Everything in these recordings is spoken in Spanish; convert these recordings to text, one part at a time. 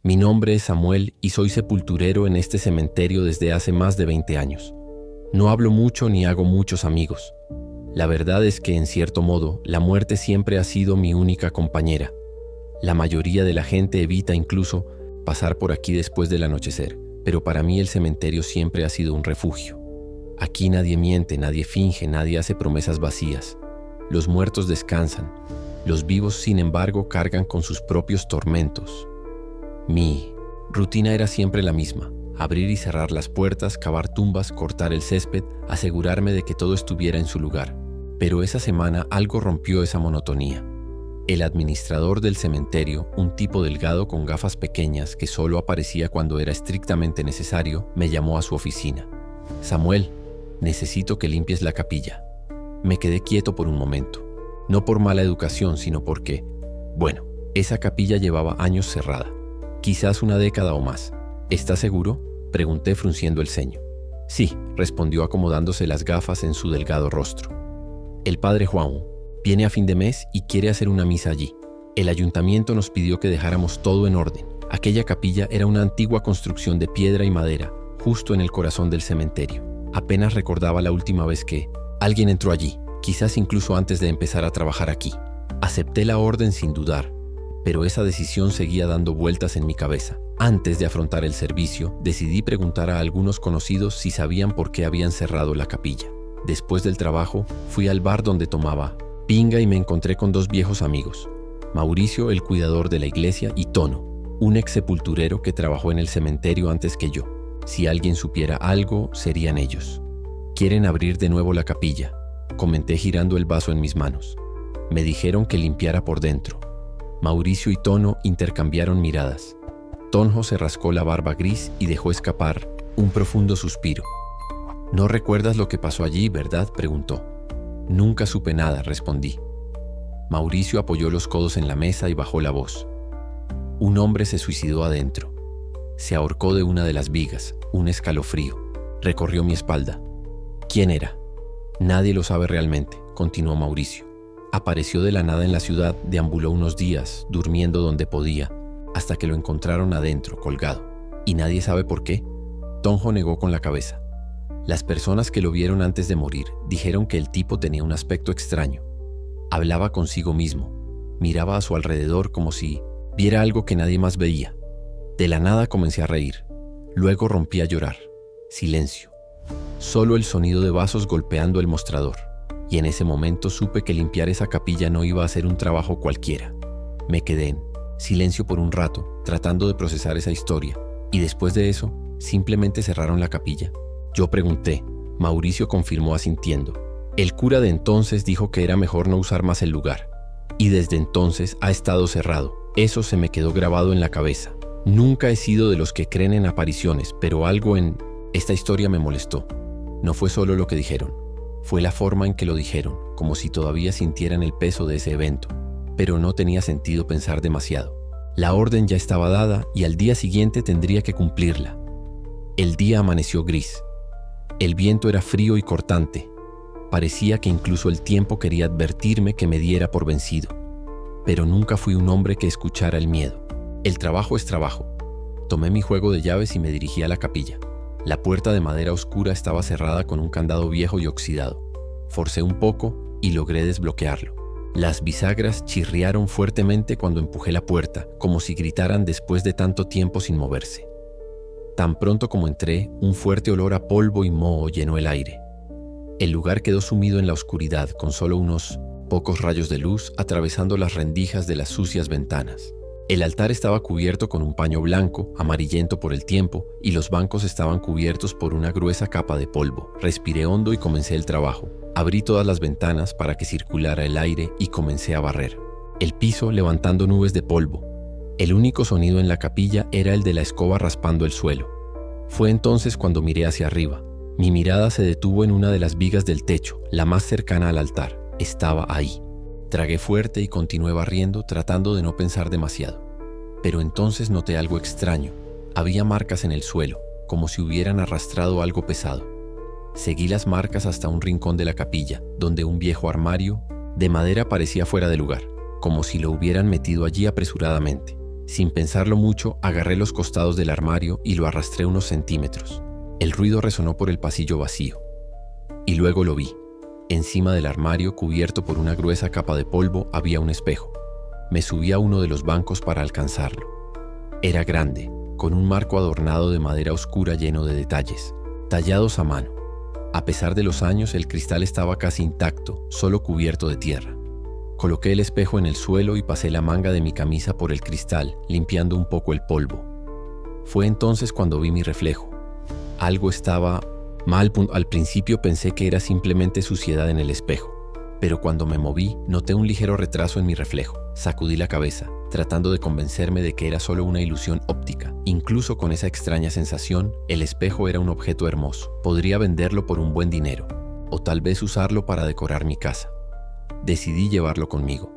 Mi nombre es Samuel y soy sepulturero en este cementerio desde hace más de 20 años. No hablo mucho ni hago muchos amigos. La verdad es que, en cierto modo, la muerte siempre ha sido mi única compañera. La mayoría de la gente evita incluso pasar por aquí después del anochecer, pero para mí el cementerio siempre ha sido un refugio. Aquí nadie miente, nadie finge, nadie hace promesas vacías. Los muertos descansan. Los vivos, sin embargo, cargan con sus propios tormentos. Mi rutina era siempre la misma: abrir y cerrar las puertas, cavar tumbas, cortar el césped, asegurarme de que todo estuviera en su lugar. Pero esa semana algo rompió esa monotonía. El administrador del cementerio, un tipo delgado con gafas pequeñas que solo aparecía cuando era estrictamente necesario, me llamó a su oficina. «Samuel, necesito que limpies la capilla». Me quedé quieto por un momento. No por mala educación, sino porque, bueno, esa capilla llevaba años cerrada. Quizás una década o más. ¿Estás seguro?, pregunté frunciendo el ceño. Sí, respondió acomodándose las gafas en su delgado rostro. El padre Juan viene a fin de mes y quiere hacer una misa allí. El ayuntamiento nos pidió que dejáramos todo en orden. Aquella capilla era una antigua construcción de piedra y madera, justo en el corazón del cementerio. Apenas recordaba la última vez que alguien entró allí, quizás incluso antes de empezar a trabajar aquí. Acepté la orden sin dudar, pero esa decisión seguía dando vueltas en mi cabeza. Antes de afrontar el servicio, decidí preguntar a algunos conocidos si sabían por qué habían cerrado la capilla. Después del trabajo, fui al bar donde tomaba pinga y me encontré con dos viejos amigos: Mauricio, el cuidador de la iglesia, y Tono, un ex sepulturero que trabajó en el cementerio antes que yo. Si alguien supiera algo, serían ellos. «Quieren abrir de nuevo la capilla», comenté girando el vaso en mis manos. Me dijeron que limpiara por dentro. Mauricio y Tono intercambiaron miradas. Tonjo se rascó la barba gris y dejó escapar un profundo suspiro. «¿No recuerdas lo que pasó allí, verdad?», preguntó. «Nunca supe nada», respondí. Mauricio apoyó los codos en la mesa y bajó la voz. «Un hombre se suicidó adentro. Se ahorcó de una de las vigas. Un escalofrío recorrió mi espalda». «¿Quién era?». «Nadie lo sabe realmente», continuó Mauricio. «Apareció de la nada en la ciudad, deambuló unos días, durmiendo donde podía, hasta que lo encontraron adentro, colgado. ¿Y nadie sabe por qué?». Tonjo negó con la cabeza. «Las personas que lo vieron antes de morir dijeron que el tipo tenía un aspecto extraño. Hablaba consigo mismo, miraba a su alrededor como si viera algo que nadie más veía. De la nada comencé a reír. Luego rompí a llorar. Silencio. Solo el sonido de vasos golpeando el mostrador. Y en ese momento supe que limpiar esa capilla no iba a ser un trabajo cualquiera. Me quedé en silencio por un rato, tratando de procesar esa historia. Y después de eso, simplemente cerraron la capilla. Yo pregunté. Mauricio confirmó asintiendo. El cura de entonces dijo que era mejor no usar más el lugar. Y desde entonces ha estado cerrado. Eso se me quedó grabado en la cabeza. Nunca he sido de los que creen en apariciones, pero algo en esta historia me molestó. No fue solo lo que dijeron. Fue la forma en que lo dijeron, como si todavía sintieran el peso de ese evento. Pero no tenía sentido pensar demasiado. La orden ya estaba dada y al día siguiente tendría que cumplirla. El día amaneció gris. El viento era frío y cortante. Parecía que incluso el tiempo quería advertirme que me diera por vencido. Pero nunca fui un hombre que escuchara el miedo. El trabajo es trabajo. Tomé mi juego de llaves y me dirigí a la capilla. La puerta de madera oscura estaba cerrada con un candado viejo y oxidado. Forcé un poco y logré desbloquearlo. Las bisagras chirriaron fuertemente cuando empujé la puerta, como si gritaran después de tanto tiempo sin moverse. Tan pronto como entré, un fuerte olor a polvo y moho llenó el aire. El lugar quedó sumido en la oscuridad, con solo unos pocos rayos de luz atravesando las rendijas de las sucias ventanas. El altar estaba cubierto con un paño blanco, amarillento por el tiempo, y los bancos estaban cubiertos por una gruesa capa de polvo. Respiré hondo y comencé el trabajo. Abrí todas las ventanas para que circulara el aire y comencé a barrer el piso, levantando nubes de polvo. El único sonido en la capilla era el de la escoba raspando el suelo. Fue entonces cuando miré hacia arriba. Mi mirada se detuvo en una de las vigas del techo, la más cercana al altar. Estaba ahí. Tragué fuerte y continué barriendo, tratando de no pensar demasiado. Pero entonces noté algo extraño. Había marcas en el suelo, como si hubieran arrastrado algo pesado. Seguí las marcas hasta un rincón de la capilla, donde un viejo armario de madera parecía fuera de lugar, como si lo hubieran metido allí apresuradamente. Sin pensarlo mucho, agarré los costados del armario y lo arrastré unos centímetros. El ruido resonó por el pasillo vacío. Y luego lo vi. Encima del armario, cubierto por una gruesa capa de polvo, había un espejo. Me subí a uno de los bancos para alcanzarlo. Era grande, con un marco adornado de madera oscura lleno de detalles, tallados a mano. A pesar de los años, el cristal estaba casi intacto, solo cubierto de tierra. Coloqué el espejo en el suelo y pasé la manga de mi camisa por el cristal, limpiando un poco el polvo. Fue entonces cuando vi mi reflejo. Algo estaba mal. Al principio pensé que era simplemente suciedad en el espejo, pero cuando me moví, noté un ligero retraso en mi reflejo. Sacudí la cabeza, tratando de convencerme de que era solo una ilusión óptica. Incluso con esa extraña sensación, el espejo era un objeto hermoso. Podría venderlo por un buen dinero, o tal vez usarlo para decorar mi casa. Decidí llevarlo conmigo.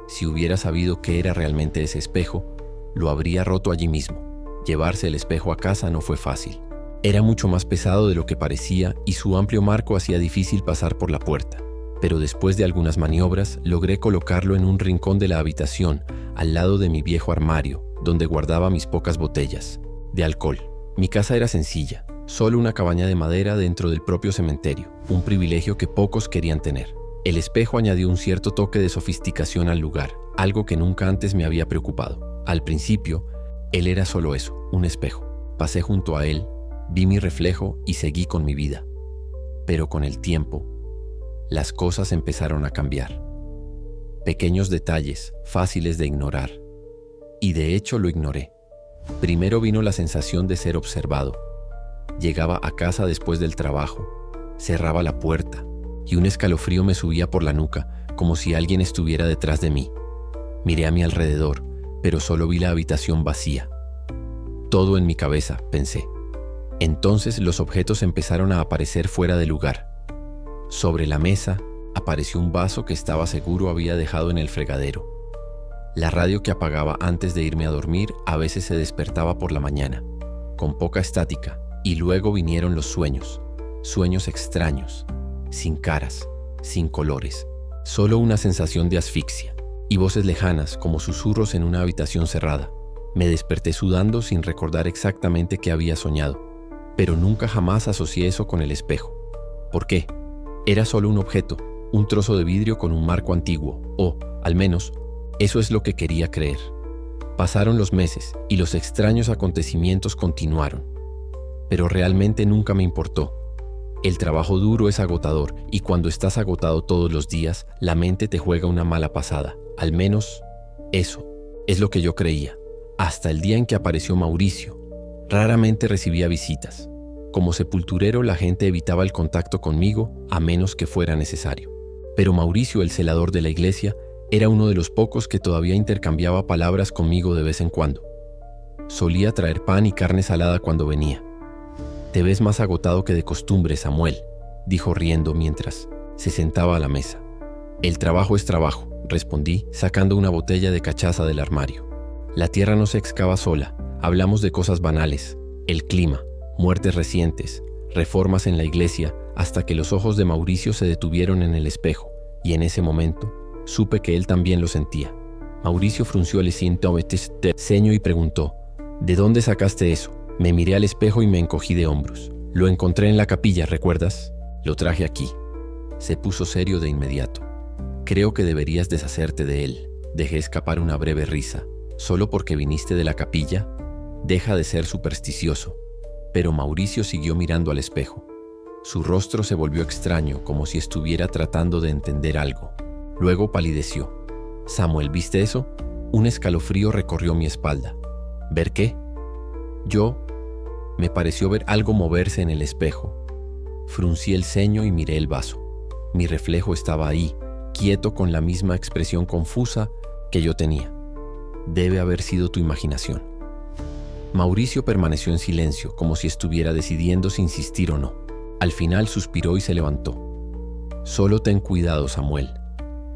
Si hubiera sabido qué era realmente ese espejo, lo habría roto allí mismo. Llevarse el espejo a casa no fue fácil. Era mucho más pesado de lo que parecía y su amplio marco hacía difícil pasar por la puerta. Pero después de algunas maniobras, logré colocarlo en un rincón de la habitación, al lado de mi viejo armario, donde guardaba mis pocas botellas de alcohol. Mi casa era sencilla, solo una cabaña de madera dentro del propio cementerio, un privilegio que pocos querían tener. El espejo añadió un cierto toque de sofisticación al lugar, algo que nunca antes me había preocupado. Al principio, él era solo eso, un espejo. Pasé junto a él, vi mi reflejo y seguí con mi vida. Pero con el tiempo, las cosas empezaron a cambiar. Pequeños detalles, fáciles de ignorar. Y de hecho lo ignoré. Primero vino la sensación de ser observado. Llegaba a casa después del trabajo, cerraba la puerta y un escalofrío me subía por la nuca, como si alguien estuviera detrás de mí. Miré a mi alrededor, pero solo vi la habitación vacía. Todo en mi cabeza, pensé. Entonces los objetos empezaron a aparecer fuera de lugar. Sobre la mesa apareció un vaso que estaba seguro había dejado en el fregadero. La radio que apagaba antes de irme a dormir a veces se despertaba por la mañana, con poca estática, y luego vinieron los sueños. Sueños extraños, sin caras, sin colores, solo una sensación de asfixia, y voces lejanas como susurros en una habitación cerrada. Me desperté sudando sin recordar exactamente qué había soñado, pero nunca jamás asocié eso con el espejo. ¿Por qué? Era solo un objeto, un trozo de vidrio con un marco antiguo, o, al menos, eso es lo que quería creer. Pasaron los meses y los extraños acontecimientos continuaron, pero realmente nunca me importó. El trabajo duro es agotador y cuando estás agotado todos los días, la mente te juega una mala pasada. Al menos, eso es lo que yo creía, hasta el día en que apareció Mauricio. Raramente recibía visitas. Como sepulturero, la gente evitaba el contacto conmigo a menos que fuera necesario. Pero Mauricio, el celador de la iglesia, era uno de los pocos que todavía intercambiaba palabras conmigo de vez en cuando. Solía traer pan y carne salada cuando venía. «Te ves más agotado que de costumbre, Samuel», dijo riendo mientras se sentaba a la mesa. «El trabajo es trabajo», respondí, sacando una botella de cachaza del armario. «La tierra no se excava sola. Hablamos de cosas banales, el clima, muertes recientes, reformas en la iglesia, hasta que los ojos de Mauricio se detuvieron en el espejo, y en ese momento supe que él también lo sentía. Mauricio frunció el ceño y preguntó, «¿De dónde sacaste eso?». Me miré al espejo y me encogí de hombros. «Lo encontré en la capilla, ¿recuerdas? Lo traje aquí». Se puso serio de inmediato. «Creo que deberías deshacerte de él». Dejé escapar una breve risa. «¿Solo porque viniste de la capilla? Deja de ser supersticioso». Pero Mauricio siguió mirando al espejo. Su rostro se volvió extraño, como si estuviera tratando de entender algo. Luego palideció. «Samuel, ¿viste eso?». Un escalofrío recorrió mi espalda. «¿Ver qué?». Me pareció ver algo moverse en el espejo. Fruncí el ceño y miré el vaso. Mi reflejo estaba ahí, quieto con la misma expresión confusa que yo tenía. «Debe haber sido tu imaginación». Mauricio permaneció en silencio, como si estuviera decidiendo si insistir o no. Al final suspiró y se levantó. «Solo ten cuidado, Samuel.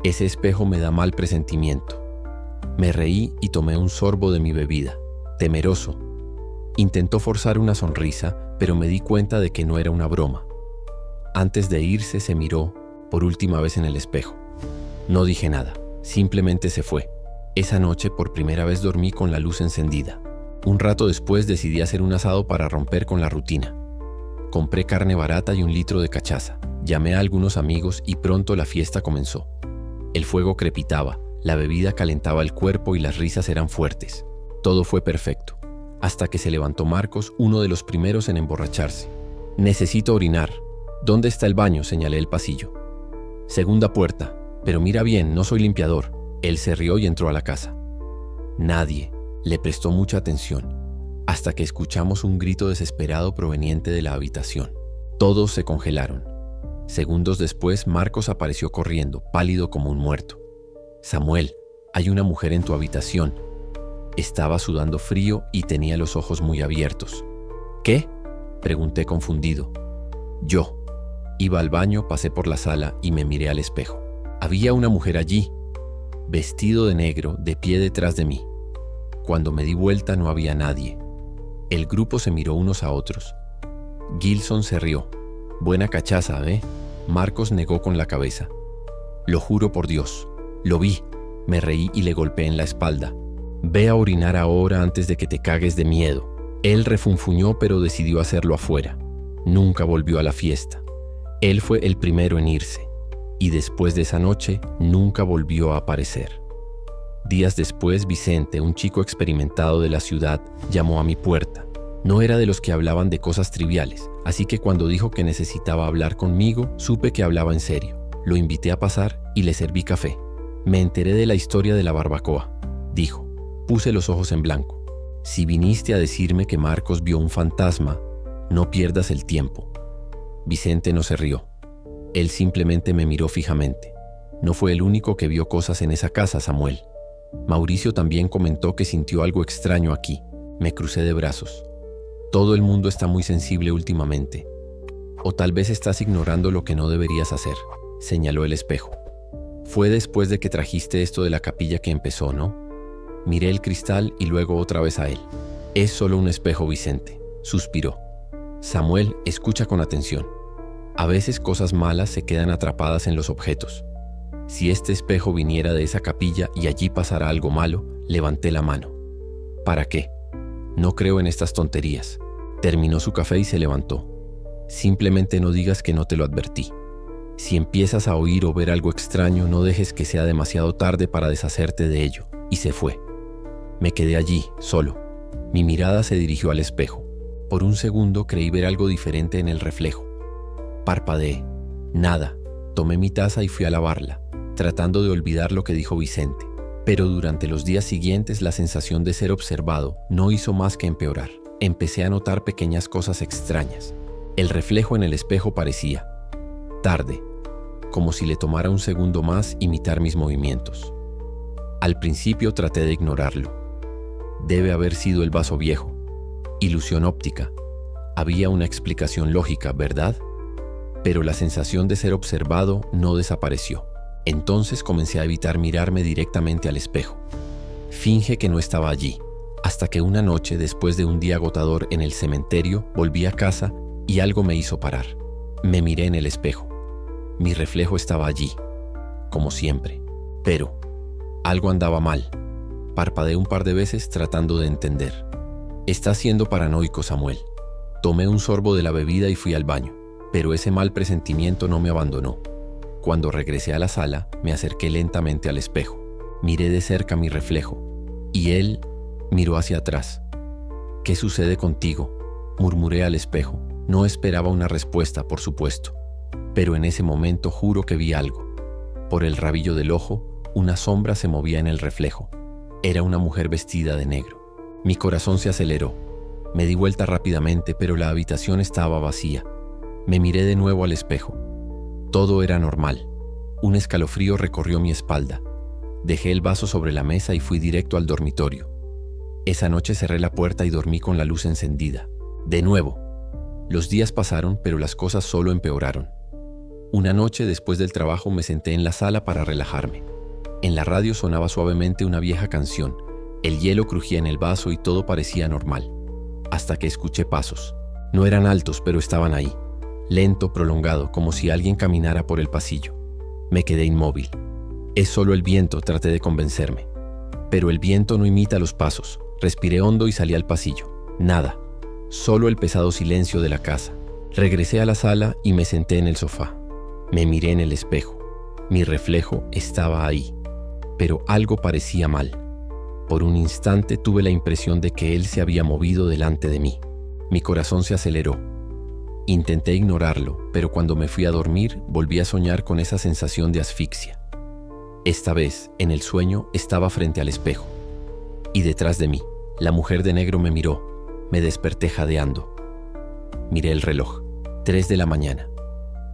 Ese espejo me da mal presentimiento». Me reí y tomé un sorbo de mi bebida, temeroso. Intentó forzar una sonrisa, pero me di cuenta de que no era una broma. Antes de irse se miró por última vez en el espejo. No dije nada, simplemente se fue. Esa noche por primera vez dormí con la luz encendida. Un rato después decidí hacer un asado para romper con la rutina. Compré carne barata y 1 litro de cachaza. Llamé a algunos amigos y pronto la fiesta comenzó. El fuego crepitaba, la bebida calentaba el cuerpo y las risas eran fuertes. Todo fue perfecto, hasta que se levantó Marcos, uno de los primeros en emborracharse. «Necesito orinar». «¿Dónde está el baño?», señalé el pasillo. «Segunda puerta, pero mira bien, no soy limpiador». Él se rió y entró a la casa. Nadie le prestó mucha atención, hasta que escuchamos un grito desesperado proveniente de la habitación. Todos se congelaron. Segundos después, Marcos apareció corriendo, pálido como un muerto. «Samuel, hay una mujer en tu habitación». Estaba sudando frío y tenía los ojos muy abiertos. «¿Qué?», pregunté confundido. «Yo». Iba al baño, pasé por la sala y me miré al espejo. Había una mujer allí, vestido de negro, de pie detrás de mí. Cuando me di vuelta no había nadie. El grupo se miró unos a otros. Gilson se rió. «Buena cachaza, ¿eh?». Marcos negó con la cabeza. «Lo juro por Dios, lo vi». Me reí y le golpeé en la espalda. «Ve a orinar ahora antes de que te cagues de miedo». Él refunfuñó, pero decidió hacerlo afuera. Nunca volvió a la fiesta. Él fue el primero en irse. Y después de esa noche, nunca volvió a aparecer. Días después, Vicente, un chico experimentado de la ciudad, llamó a mi puerta. No era de los que hablaban de cosas triviales, así que cuando dijo que necesitaba hablar conmigo, supe que hablaba en serio. Lo invité a pasar y le serví café. «Me enteré de la historia de la barbacoa», dijo. Puse los ojos en blanco. «Si viniste a decirme que Marcos vio un fantasma, no pierdas el tiempo». Vicente no se rió. Él simplemente me miró fijamente. «No fue el único que vio cosas en esa casa, Samuel. Mauricio también comentó que sintió algo extraño aquí». Me crucé de brazos. «Todo el mundo está muy sensible últimamente. O tal vez estás ignorando lo que no deberías hacer», señaló el espejo. «Fue después de que trajiste esto de la capilla que empezó, ¿no?». Miré el cristal y luego otra vez a él. «Es solo un espejo, Vicente», suspiró. «Samuel, escucha con atención. A veces cosas malas se quedan atrapadas en los objetos. Si este espejo viniera de esa capilla y allí pasara algo malo», levanté la mano. «¿Para qué? No creo en estas tonterías». Terminó su café y se levantó. «Simplemente no digas que no te lo advertí. Si empiezas a oír o ver algo extraño, no dejes que sea demasiado tarde para deshacerte de ello». Y se fue. Me quedé allí, solo. Mi mirada se dirigió al espejo. Por un segundo creí ver algo diferente en el reflejo. Parpadeé. Nada. Tomé mi taza y fui a lavarla, tratando de olvidar lo que dijo Vicente. Pero durante los días siguientes la sensación de ser observado no hizo más que empeorar. Empecé a notar pequeñas cosas extrañas. El reflejo en el espejo parecía tarde, como si le tomara un segundo más imitar mis movimientos. Al principio traté de ignorarlo. Debe haber sido el vaso viejo. Ilusión óptica. Había una explicación lógica, ¿verdad? Pero la sensación de ser observado no desapareció. Entonces comencé a evitar mirarme directamente al espejo. Finge que no estaba allí, hasta que una noche, después de un día agotador en el cementerio, volví a casa y algo me hizo parar. Me miré en el espejo. Mi reflejo estaba allí, como siempre. Pero algo andaba mal. Parpadeé un par de veces tratando de entender. «Estás siendo paranoico, Samuel». Tomé un sorbo de la bebida y fui al baño, pero ese mal presentimiento no me abandonó. Cuando regresé a la sala, me acerqué lentamente al espejo. Miré de cerca mi reflejo, y él miró hacia atrás. «¿Qué sucede contigo?», murmuré al espejo. No esperaba una respuesta, por supuesto, pero en ese momento juro que vi algo. Por el rabillo del ojo, una sombra se movía en el reflejo. Era una mujer vestida de negro. Mi corazón se aceleró. Me di vuelta rápidamente, pero la habitación estaba vacía. Me miré de nuevo al espejo. Todo era normal. Un escalofrío recorrió mi espalda. Dejé el vaso sobre la mesa y fui directo al dormitorio. Esa noche cerré la puerta y dormí con la luz encendida. De nuevo. Los días pasaron, pero las cosas solo empeoraron. Una noche, después del trabajo, me senté en la sala para relajarme. En la radio sonaba suavemente una vieja canción. El hielo crujía en el vaso y todo parecía normal. Hasta que escuché pasos. No eran altos, pero estaban ahí. Lento, prolongado, como si alguien caminara por el pasillo. Me quedé inmóvil. «Es solo el viento», traté de convencerme. Pero el viento no imita los pasos. Respiré hondo y salí al pasillo. Nada. Solo el pesado silencio de la casa. Regresé a la sala y me senté en el sofá. Me miré en el espejo. Mi reflejo estaba ahí. Pero algo parecía mal. Por un instante tuve la impresión de que él se había movido delante de mí. Mi corazón se aceleró. Intenté ignorarlo, pero cuando me fui a dormir volví a soñar con esa sensación de asfixia. Esta vez, en el sueño, estaba frente al espejo. Y detrás de mí, la mujer de negro me miró. Me desperté jadeando. Miré el reloj. 3 de la mañana.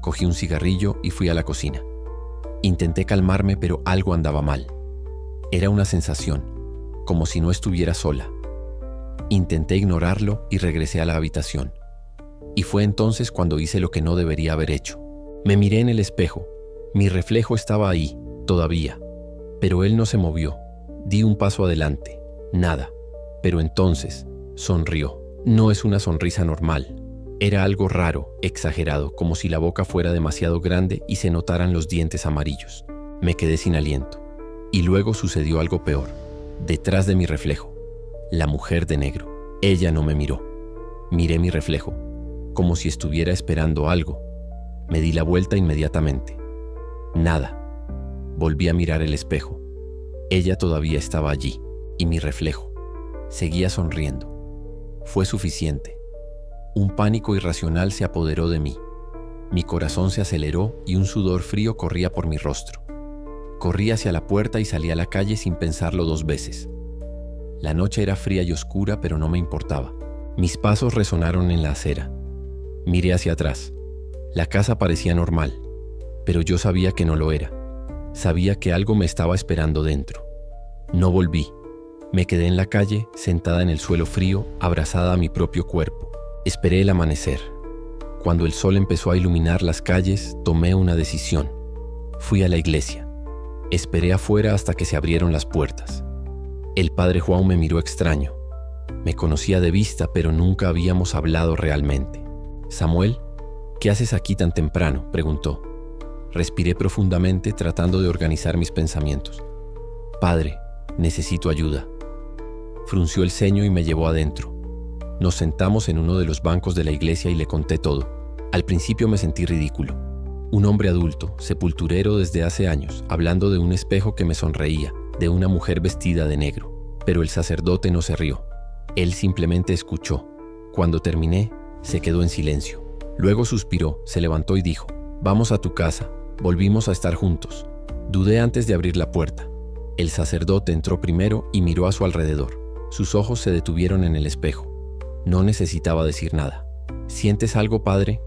Cogí un cigarrillo y fui a la cocina. Intenté calmarme, pero algo andaba mal. Era una sensación, como si no estuviera sola. Intenté ignorarlo y regresé a la habitación. Y fue entonces cuando hice lo que no debería haber hecho. Me miré en el espejo. Mi reflejo estaba ahí, todavía. Pero él no se movió. Di un paso adelante. Nada. Pero entonces, sonrió. No es una sonrisa normal. Era algo raro, exagerado, como si la boca fuera demasiado grande y se notaran los dientes amarillos. Me quedé sin aliento. Y luego sucedió algo peor. Detrás de mi reflejo, la mujer de negro. Ella no me miró. Miré mi reflejo, como si estuviera esperando algo. Me di la vuelta inmediatamente. Nada. Volví a mirar el espejo. Ella todavía estaba allí, y mi reflejo. Seguía sonriendo. Fue suficiente. Un pánico irracional se apoderó de mí. Mi corazón se aceleró y un sudor frío corría por mi rostro. Corrí hacia la puerta y salí a la calle sin pensarlo 2 veces. La noche era fría y oscura, pero no me importaba. Mis pasos resonaron en la acera. Miré hacia atrás. La casa parecía normal, pero yo sabía que no lo era. Sabía que algo me estaba esperando dentro. No volví. Me quedé en la calle, sentada en el suelo frío, abrazada a mi propio cuerpo. Esperé el amanecer. Cuando el sol empezó a iluminar las calles, tomé una decisión. Fui a la iglesia. Esperé afuera hasta que se abrieron las puertas. El padre Juan me miró extraño. Me conocía de vista, pero nunca habíamos hablado realmente. «Samuel, ¿qué haces aquí tan temprano?», preguntó. Respiré profundamente tratando de organizar mis pensamientos. «Padre, necesito ayuda». Frunció el ceño y me llevó adentro. Nos sentamos en uno de los bancos de la iglesia y le conté todo. Al principio me sentí ridículo. Un hombre adulto, sepulturero desde hace años, hablando de un espejo que me sonreía, de una mujer vestida de negro. Pero el sacerdote no se rió. Él simplemente escuchó. Cuando terminé, se quedó en silencio. Luego suspiró, se levantó y dijo: «Vamos a tu casa». Volvimos a estar juntos. Dudé antes de abrir la puerta. El sacerdote entró primero y miró a su alrededor. Sus ojos se detuvieron en el espejo. No necesitaba decir nada. «¿Sientes algo, padre?»,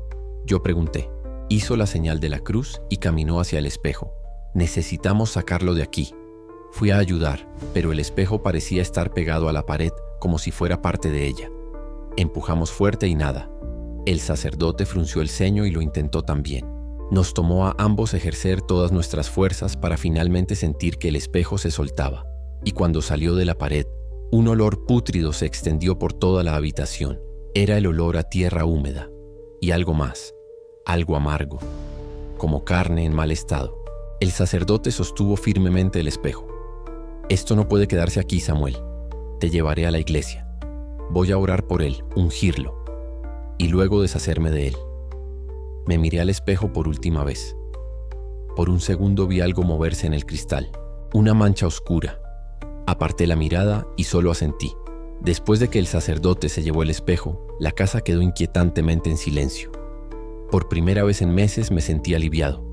yo pregunté. Hizo la señal de la cruz y caminó hacia el espejo. «Necesitamos sacarlo de aquí». Fui a ayudar, pero el espejo parecía estar pegado a la pared como si fuera parte de ella. Empujamos fuerte y nada. El sacerdote frunció el ceño y lo intentó también. Nos tomó a ambos ejercer todas nuestras fuerzas para finalmente sentir que el espejo se soltaba. Y cuando salió de la pared, un olor pútrido se extendió por toda la habitación. Era el olor a tierra húmeda. Y algo más, algo amargo, como carne en mal estado. El sacerdote sostuvo firmemente el espejo. «Esto no puede quedarse aquí, Samuel. Te llevaré a la iglesia. Voy a orar por él, ungirlo, y luego deshacerme de él». Me miré al espejo por última vez. Por un segundo vi algo moverse en el cristal, una mancha oscura. Aparté la mirada y solo asentí. Después de que el sacerdote se llevó el espejo, la casa quedó inquietantemente en silencio. Por primera vez en meses me sentí aliviado,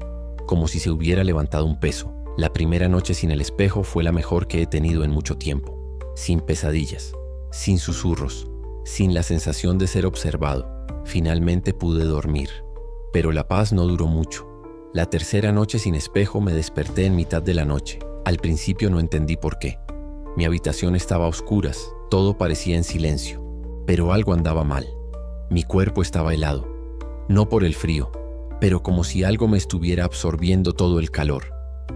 como si se hubiera levantado un peso. La primera noche sin el espejo fue la mejor que he tenido en mucho tiempo. Sin pesadillas, sin susurros, sin la sensación de ser observado. Finalmente pude dormir. Pero la paz no duró mucho. La tercera noche sin espejo me desperté en mitad de la noche. Al principio no entendí por qué. Mi habitación estaba a oscuras, todo parecía en silencio. Pero algo andaba mal. Mi cuerpo estaba helado. No por el frío, pero como si algo me estuviera absorbiendo todo el calor.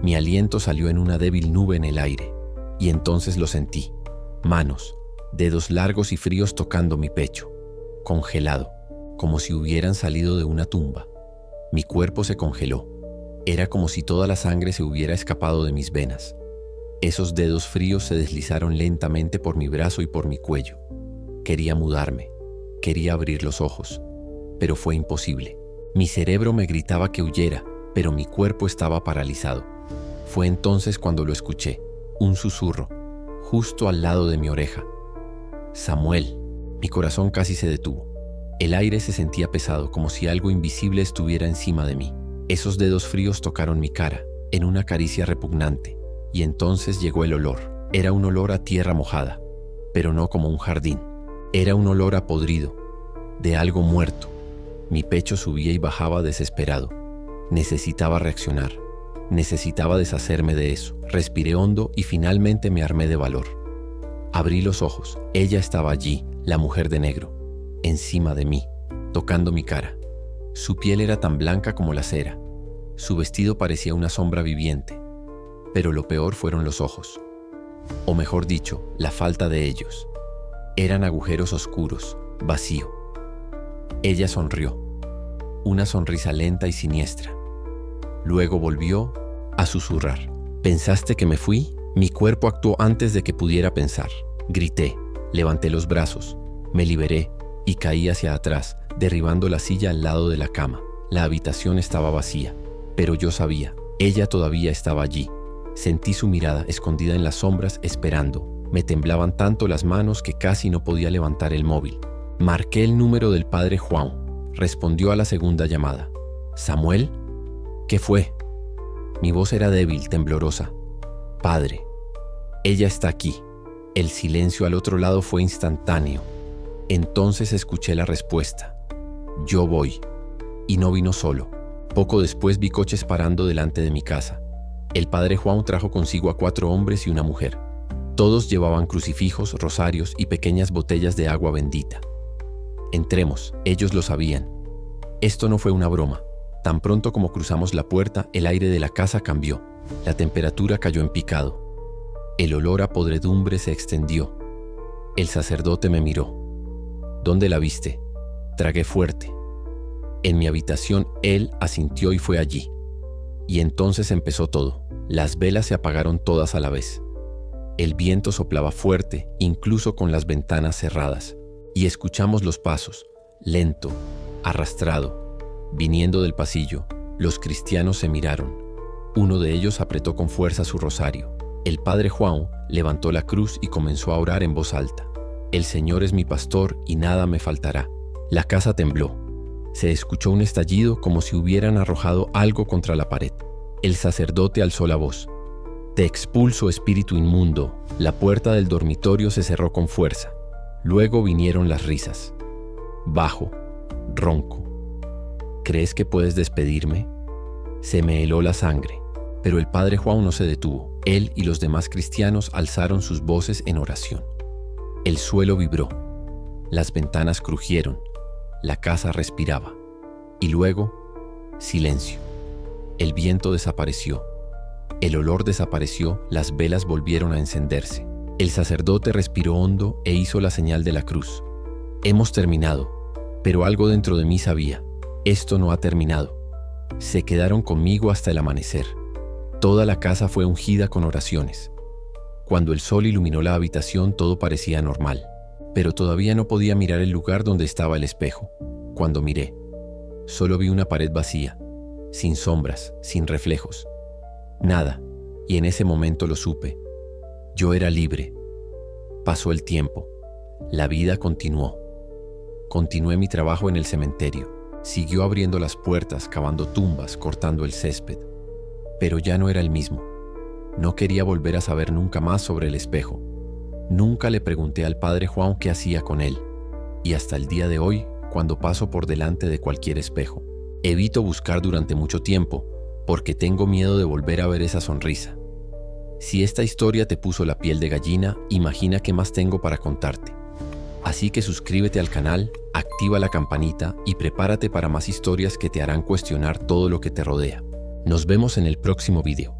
Mi aliento salió en una débil nube en el aire. Y entonces lo sentí. Manos, dedos largos y fríos tocando mi pecho. Congelado, como si hubieran salido de una tumba. Mi cuerpo se congeló. Era como si toda la sangre se hubiera escapado de mis venas. Esos dedos fríos se deslizaron lentamente por mi brazo y por mi cuello. Quería mudarme, quería abrir los ojos, pero fue imposible. Mi cerebro me gritaba que huyera, pero mi cuerpo estaba paralizado. Fue entonces cuando lo escuché, un susurro, justo al lado de mi oreja. Samuel. Mi corazón casi se detuvo. El aire se sentía pesado, como si algo invisible estuviera encima de mí. Esos dedos fríos tocaron mi cara, en una caricia repugnante, y entonces llegó el olor. Era un olor a tierra mojada, pero no como un jardín. Era un olor a podrido, de algo muerto. Mi pecho subía y bajaba desesperado. Necesitaba reaccionar. Necesitaba deshacerme de eso. Respiré hondo y finalmente me armé de valor. Abrí los ojos. Ella estaba allí, la mujer de negro, encima de mí, tocando mi cara. Su piel era tan blanca como la cera. Su vestido parecía una sombra viviente. Pero lo peor fueron los ojos. O mejor dicho, la falta de ellos. Eran agujeros oscuros, vacío. Ella sonrió. Una sonrisa lenta y siniestra. Luego volvió a susurrar. ¿Pensaste que me fui? Mi cuerpo actuó antes de que pudiera pensar. Grité, levanté los brazos, me liberé y caí hacia atrás, derribando la silla al lado de la cama. La habitación estaba vacía, pero yo sabía, ella todavía estaba allí. Sentí su mirada escondida en las sombras esperando. Me temblaban tanto las manos que casi no podía levantar el móvil. Marqué el número del padre Juan. Respondió a la segunda llamada. ¿Samuel? ¿Qué fue? Mi voz era débil, temblorosa. Padre, ella está aquí. El silencio al otro lado fue instantáneo. Entonces escuché la respuesta. Yo voy. Y no vino solo. Poco después vi coches parando delante de mi casa. El padre Juan trajo consigo a 4 hombres y una mujer. Todos llevaban crucifijos, rosarios y pequeñas botellas de agua bendita. Entremos, ellos lo sabían. Esto no fue una broma. Tan pronto como cruzamos la puerta, el aire de la casa cambió. La temperatura cayó en picado. El olor a podredumbre se extendió. El sacerdote me miró. ¿Dónde la viste? Tragué fuerte. En mi habitación, él asintió y fue allí. Y entonces empezó todo. Las velas se apagaron todas a la vez. El viento soplaba fuerte, incluso con las ventanas cerradas. Y escuchamos los pasos, lento, arrastrado, viniendo del pasillo. Los cristianos se miraron. Uno de ellos apretó con fuerza su rosario. El padre Juan levantó la cruz y comenzó a orar en voz alta. El Señor es mi pastor y nada me faltará. La casa tembló. Se escuchó un estallido como si hubieran arrojado algo contra la pared. El sacerdote alzó la voz. Te expulso, espíritu inmundo. La puerta del dormitorio se cerró con fuerza. Luego vinieron las risas. Bajo, ronco. ¿Crees que puedes despedirme? Se me heló la sangre. Pero el padre Juan no se detuvo. Él y los demás cristianos alzaron sus voces en oración. El suelo vibró. Las ventanas crujieron. La casa respiraba. Y luego, silencio. El viento desapareció. El olor desapareció, las velas volvieron a encenderse. El sacerdote respiró hondo e hizo la señal de la cruz. Hemos terminado, pero algo dentro de mí sabía. Esto no ha terminado. Se quedaron conmigo hasta el amanecer. Toda la casa fue ungida con oraciones. Cuando el sol iluminó la habitación, todo parecía normal. Pero todavía no podía mirar el lugar donde estaba el espejo. Cuando miré, solo vi una pared vacía, sin sombras, sin reflejos. Nada, y en ese momento lo supe. Yo era libre. Pasó el tiempo. La vida continuó. Continué mi trabajo en el cementerio. Siguió abriendo las puertas, cavando tumbas, cortando el césped. Pero ya no era el mismo. No quería volver a saber nunca más sobre el espejo. Nunca le pregunté al padre Juan qué hacía con él. Y hasta el día de hoy, cuando paso por delante de cualquier espejo, evito buscar durante mucho tiempo, porque tengo miedo de volver a ver esa sonrisa. Si esta historia te puso la piel de gallina, imagina qué más tengo para contarte. Así que suscríbete al canal, activa la campanita y prepárate para más historias que te harán cuestionar todo lo que te rodea. Nos vemos en el próximo video.